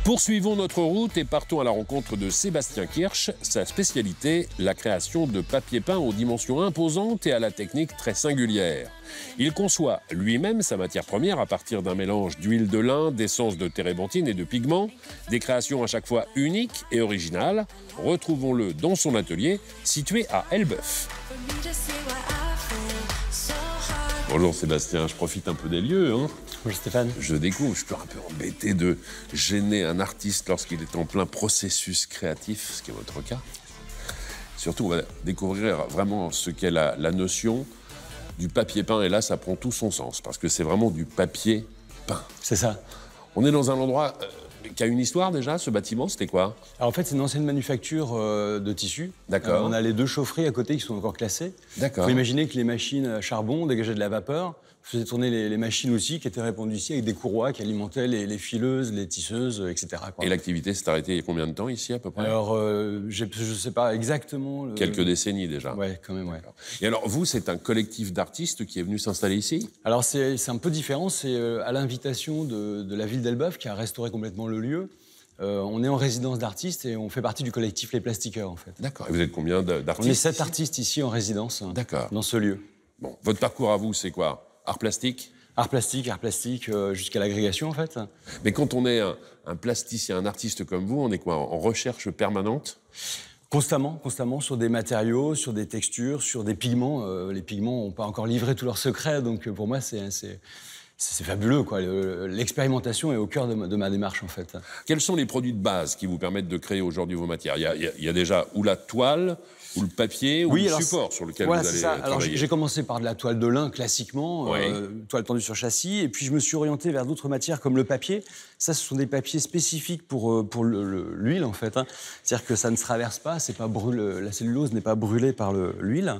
Poursuivons notre route et partons à la rencontre de Sébastien Kirsch. Sa spécialité, la création de papier peint aux dimensions imposantes et à la technique très singulière. Il conçoit lui-même sa matière première à partir d'un mélange d'huile de lin, d'essence de térébenthine et de pigments. Des créations à chaque fois uniques et originales. Retrouvons-le dans son atelier situé à Elbeuf. Bonjour Sébastien, je profite un peu des lieux. Bonjour Stéphane. Je découvre, je suis un peu embêté de gêner un artiste lorsqu'il est en plein processus créatif, ce qui est votre cas. Surtout, on va découvrir vraiment ce qu'est la notion du papier peint. Et là, ça prend tout son sens, parce que c'est vraiment du papier peint. C'est ça. On est dans un endroit qui a une histoire déjà, ce bâtiment, c'était quoi? Alors en fait, c'est une ancienne manufacture de tissus. D'accord. On a les deux chaufferies à côté qui sont encore classées. D'accord. Il faut imaginer que les machines à charbon dégageaient de la vapeur, faisaient tourner les machines aussi qui étaient répandues ici avec des courroies qui alimentaient les fileuses, les tisseuses, etc. quoi. Et l'activité s'est arrêtée il y a combien de temps ici à peu près? Alors, je ne sais pas exactement. Quelques décennies déjà. Ouais, quand même, ouais. Et alors vous, c'est un collectif d'artistes qui est venu s'installer ici? Alors c'est un peu différent, c'est à l'invitation de la ville d'Elbeuf qui a restauré complètement le lieu. On est en résidence d'artistes et on fait partie du collectif Les Plastiqueurs, en fait. D'accord. Et vous êtes combien d'artistes? On est 7 artistes ici en résidence, dans ce lieu. Bon, votre parcours à vous, c'est quoi? Art plastique? Art plastique, jusqu'à l'agrégation, en fait. Mais quand on est un plasticien, un artiste comme vous, on est quoi? En recherche permanente? Constamment, sur des matériaux, sur des textures, sur des pigments. Les pigments n'ont pas encore livré tous leurs secrets, donc pour moi, c'est fabuleux, quoi. L'expérimentation est au cœur de ma démarche, en fait. Quels sont les produits de base qui vous permettent de créer aujourd'hui vos matières? Il y a déjà ou la toile, ou le papier, ou le support sur lequel vous allez travailler. Alors j'ai commencé par de la toile de lin, classiquement, toile tendue sur châssis, et puis je me suis orienté vers d'autres matières comme le papier. Ça, ce sont des papiers spécifiques pour l'huile, en fait. C'est-à-dire que ça ne se traverse pas, la cellulose n'est pas brûlée par l'huile.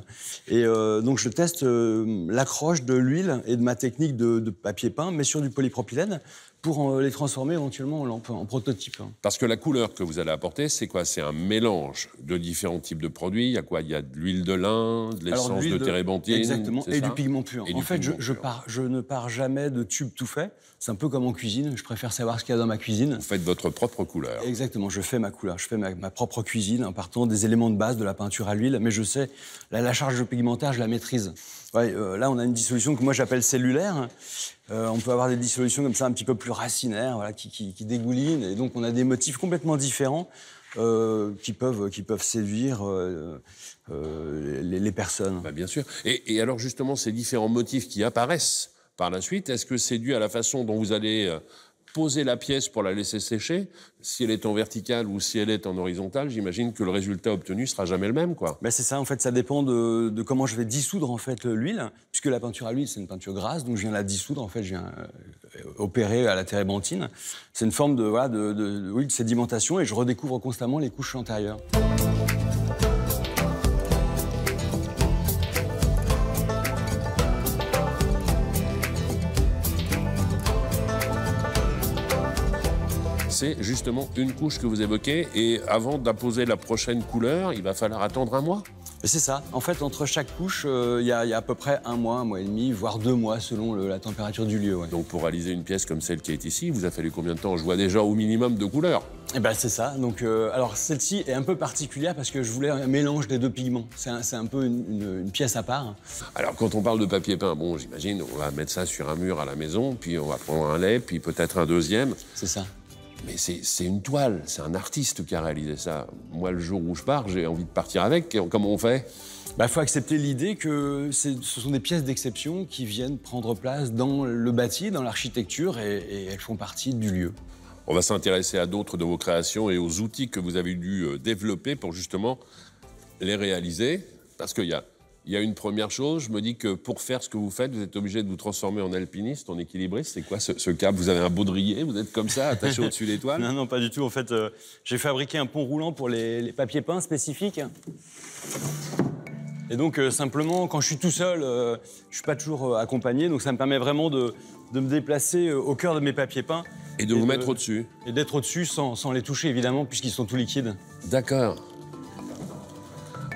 Et donc je teste l'accroche de l'huile et de ma technique de papier peint, mais sur du polypropylène, pour les transformer éventuellement en lampe, en prototype. Parce que la couleur que vous allez apporter, c'est quoi? C'est un mélange de différents types de produits. Il y a quoi? Il y a de l'huile de lin, de l'essence de térébenthine. Exactement, et ça du pigment pur. En fait, je ne pars jamais de tube tout fait. C'est un peu comme en cuisine, je préfère savoir ce qu'il y a dans ma cuisine. Vous faites votre propre couleur. Exactement, je fais ma couleur, je fais ma propre cuisine en partant des éléments de base de la peinture à l'huile, mais je sais, la charge pigmentaire, je la maîtrise. Ouais, là, on a une dissolution que moi j'appelle cellulaire. On peut avoir des dissolutions comme ça un petit peu plus racinaires, voilà, qui dégoulinent, et donc on a des motifs complètement différents qui peuvent séduire les personnes. Bah, bien sûr. Et alors justement, ces différents motifs qui apparaissent par la suite, est-ce que c'est dû à la façon dont vous allez poser la pièce pour la laisser sécher? Si elle est en verticale ou si elle est en horizontale, j'imagine que le résultat obtenu sera jamais le même, quoi. Ben c'est ça, en fait, ça dépend de comment je vais dissoudre, en fait, l'huile, puisque la peinture à l'huile, c'est une peinture grasse, donc je viens la dissoudre, en fait, je viens opérer à la térébenthine. C'est une forme de sédimentation, et je redécouvre constamment les couches antérieures. C'est justement une couche que vous évoquez, et avant d'apposer la prochaine couleur, il va falloir attendre un mois? C'est ça. En fait, entre chaque couche, il y a à peu près un mois et demi, voire 2 mois, selon la température du lieu. Ouais. Donc pour réaliser une pièce comme celle qui est ici, vous a fallu combien de temps? Je vois déjà au minimum 2 couleurs. Eh ben c'est ça. Donc, alors celle-ci est un peu particulière parce que je voulais un mélange des 2 pigments. C'est un peu une pièce à part. Alors quand on parle de papier peint, bon, j'imagine, on va mettre ça sur un mur à la maison, puis on va prendre un lait, puis peut-être un deuxième. C'est ça. Mais c'est une toile, c'est un artiste qui a réalisé ça. Moi, le jour où je pars, j'ai envie de partir avec. Comment on fait? Faut accepter l'idée que ce sont des pièces d'exception qui viennent prendre place dans le bâti, dans l'architecture, et elles font partie du lieu. On va s'intéresser à d'autres de vos créations et aux outils que vous avez dû développer pour justement les réaliser. Parce qu'il y a une première chose, je me dis que pour faire ce que vous faites, vous êtes obligé de vous transformer en alpiniste, en équilibriste. C'est quoi ce câble? Vous avez un baudrier, vous êtes comme ça, attaché au-dessus des toiles? Non, pas du tout. En fait, j'ai fabriqué un pont roulant pour les papiers peints spécifiques. Et donc, simplement, quand je suis tout seul, je ne suis pas toujours accompagné. Donc, ça me permet vraiment de me déplacer au cœur de mes papiers peints. Et de vous mettre au-dessus? Et d'être au-dessus sans les toucher, évidemment, puisqu'ils sont tout liquides. D'accord.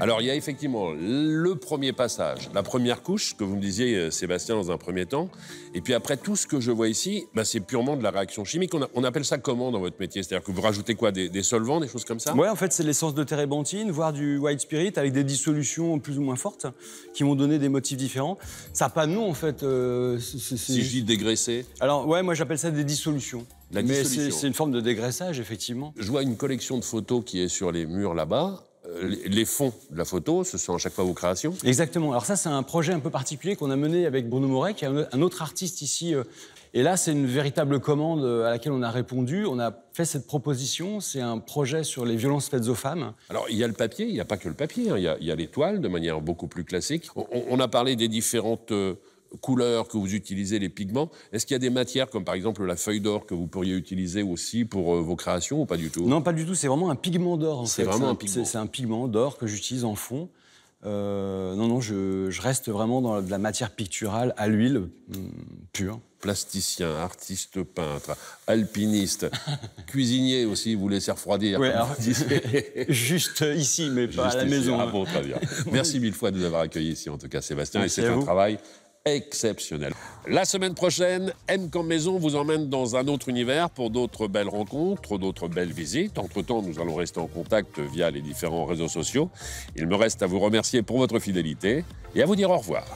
Alors, il y a effectivement le premier passage, la première couche, que vous me disiez, Sébastien, dans un premier temps. Et puis après, tout ce que je vois ici, bah, c'est purement de la réaction chimique. On appelle ça comment dans votre métier? C'est-à-dire que vous rajoutez quoi, des solvants, des choses comme ça? Ouais, en fait, c'est l'essence de térébenthine, voire du white spirit, avec des dissolutions plus ou moins fortes, qui vont donner des motifs différents. Ça n'a pas de nom, en fait. Si je dis dégraisser? Alors, ouais, moi, j'appelle ça des dissolutions. La Mais dissolution. c'est une forme de dégraissage, effectivement. Je vois une collection de photos qui est sur les murs là-bas. Les fonds de la photo, ce sont à chaque fois vos créations? Exactement. Alors ça, c'est un projet un peu particulier qu'on a mené avec Bruno Moret, qui est un autre artiste ici. Et là, c'est une véritable commande à laquelle on a répondu. On a fait cette proposition. C'est un projet sur les violences faites aux femmes. Alors, il y a le papier, il n'y a pas que le papier. Hein. Il y a les toiles, de manière beaucoup plus classique. On a parlé des différentes couleurs que vous utilisez, les pigments. Est-ce qu'il y a des matières, comme par exemple la feuille d'or, que vous pourriez utiliser aussi pour vos créations, ou pas du tout? Non, pas du tout. C'est vraiment un pigment d'or, en fait. C'est vraiment un pigment. C'est un pigment d'or que j'utilise en fond. Non, je reste vraiment dans de la matière picturale à l'huile pure. Plasticien, artiste peintre, alpiniste, cuisinier aussi, vous laissez refroidir. Ouais, alors, juste ici, mais pas Juste à la ici. maison. Ah bon, très bien. Merci mille fois de nous avoir accueillis ici, en tout cas, Sébastien. Merci et c'est à un vous. travail exceptionnel. La semaine prochaine, M comme Maison vous emmène dans un autre univers pour d'autres belles rencontres, d'autres belles visites. Entre-temps, nous allons rester en contact via les différents réseaux sociaux. Il me reste à vous remercier pour votre fidélité et à vous dire au revoir.